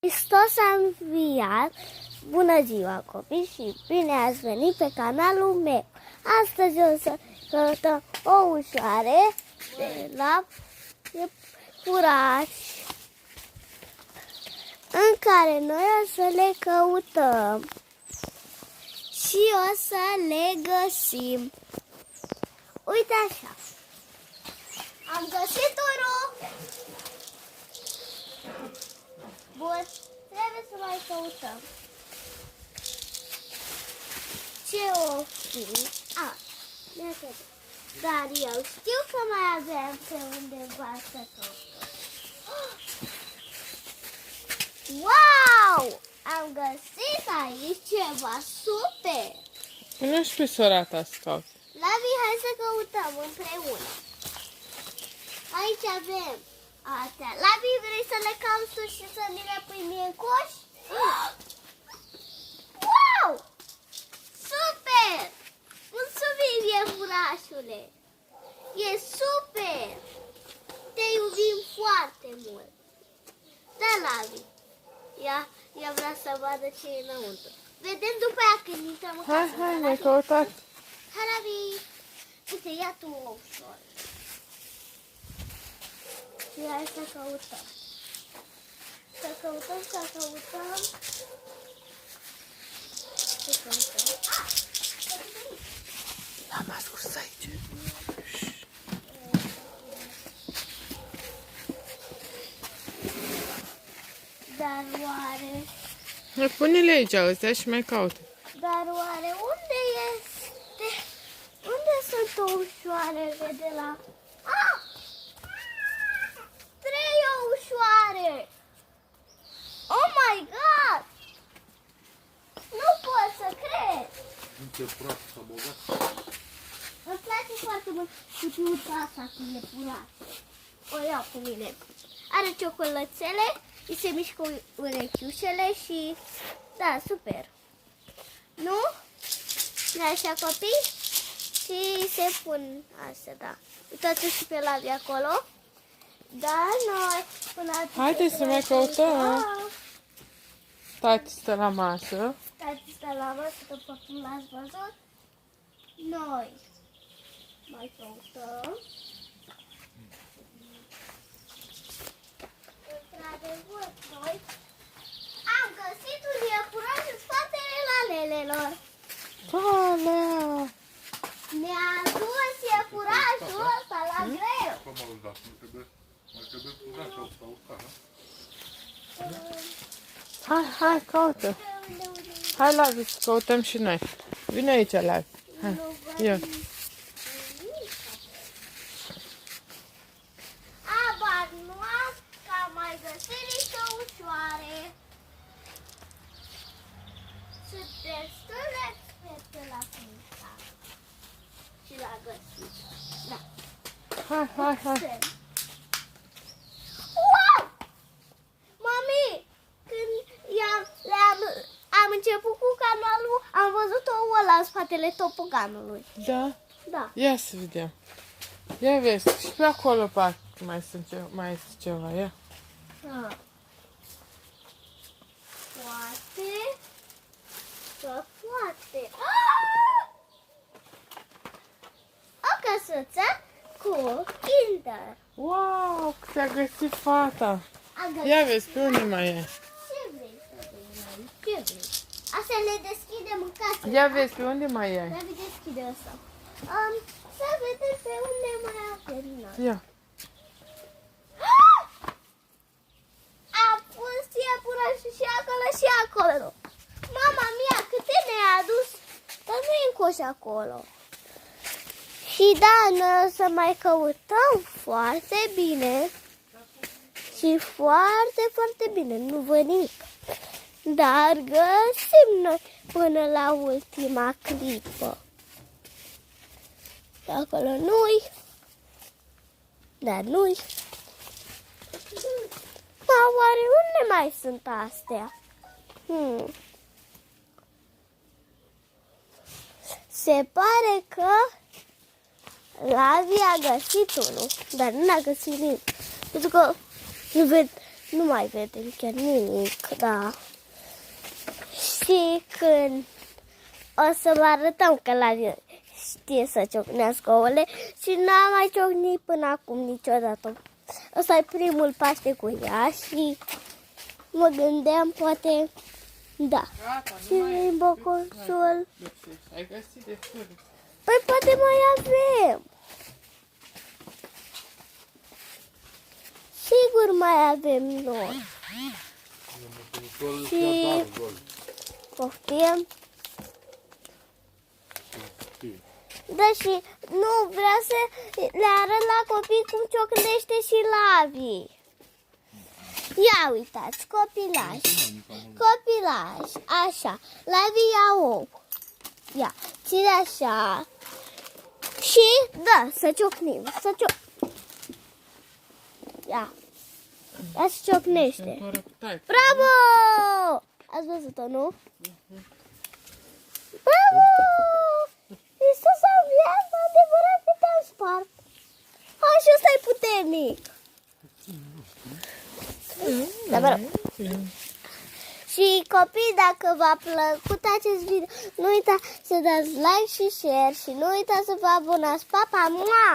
Hristos a înviat! Bună ziua, copii, și bine ați venit pe canalul meu! Astăzi o să căutăm o ușoare de la iepurași, în care noi o să le căutăm și o să le găsim. Uite așa! Am găsit unul! Bun, trebuie să mai căutăm. Ce o fi? Dar eu știu că mai avem pe undeva să căutăm. Wow! Am găsit aici ceva super! Pune și pe sora ta să cauți. Lavi, hai să căutăm împreună. Aici avem astea. Lavi, vrei să le cauți tu și să mi le pui mie în coș? Wow! Super! Mulțumim, iepurașule! E super! Te iubim foarte mult! Da, Lavi! Ea vrea să vadă ce e înăuntru. Vedem după aia când intrăm în casă. Hai, ne căutat. Hai, Lavi! Uite, ia tu o ușor. Și hai să căutăm. Să căutăm. Să căutăm. Am ascuns aici. Dar oare... Pune-le aici, ăstea și mai caută. Dar oare unde este... Unde sunt ușoarele de la... Ah! 3 ușoare! Oh my god! Nu pot să cred! Îmi place foarte mult cutiuța asta cu iepuraș. O iau cu mine. Are ciocolățele, îi se mișcă urechiușele și... Da, super! Nu? Nu așa, copii? Și se pun astea, da. Uitați și pe Lavi acolo. Da, noi până atunci... Haideți să mai căutăm. Tati stă la masă. Tati stă la masă, după cum l-ați văzut. Noi mai căutăm. Într-adevăr, noi am găsit un iepuraș în spatele lalelelor. Alea! Ne-a dus iepurașul ăsta la greu. Hai, caută. Hai, Lavi, să căutăm și noi. Vine aici, Lavi. Hai, ia. Abar noastră că am mai găsit niște ușoare. Sunt destul de experte la pinta și la găsit. Da. Hai. Wow! Mami, când am început cu canalul, am văzut ouă ăla în spatele topoganului. Da? Da. Ia să vedem. Ia vezi, și pe acolo parcă mai este ceva, ia. Poate. O căsuță cu Kinder. Wow, ți-a găsit fata. A găsit. Ia vezi, pe unde mai e? Ce vrei să vedem? Ce vrei? Asta le deschidem în casă. Ia vezi, pe unde mai e? David deschide asta. Să vedem pe unde mai avem noi. Ia. Am pus iepurașul și acolo și acolo. Mama mia, câte ne-a adus? Dar nu e în coș acolo. Și da, noi o să mai căutăm foarte bine. Și foarte, foarte bine. Nu văd nimic. Dar găsim noi până la ultima clipă. De acolo nu-i. Dar nu-i. Ma, oare unde mai sunt astea? Se pare că Lavi a găsit unul, dar nu a găsit nimic. Pentru că nu mai vedem chiar nimic, da. Și când o să vă arătăm că la știe să ciocnească ouăle și n-am mai ciocnit până acum niciodată. Ăsta e primul Paște cu ea și mă gândeam poate, da. Gata, Și din bocoșul. Ai găsit destul. Păi poate mai avem. Sigur mai avem noi. Și poftim. Da, și nu vreau să le arăt la copii cum ciocnește și Lavi. Ia uitați, copilași. Copilași, așa. Lavi ia ou. Ia, ține așa. Și, da, să ciocnim. Ia. Ia se ciocnește. Bravo! Ați văzut-o, nu? Bravo! Iisus a înviat, adevărat că te-am spart. Hai, și ăsta e puternic. Da, mă rog. Și copii, dacă v-a plăcut acest video, nu uitați să dați like și share și nu uitați să vă abonați. Pa, pa, mua!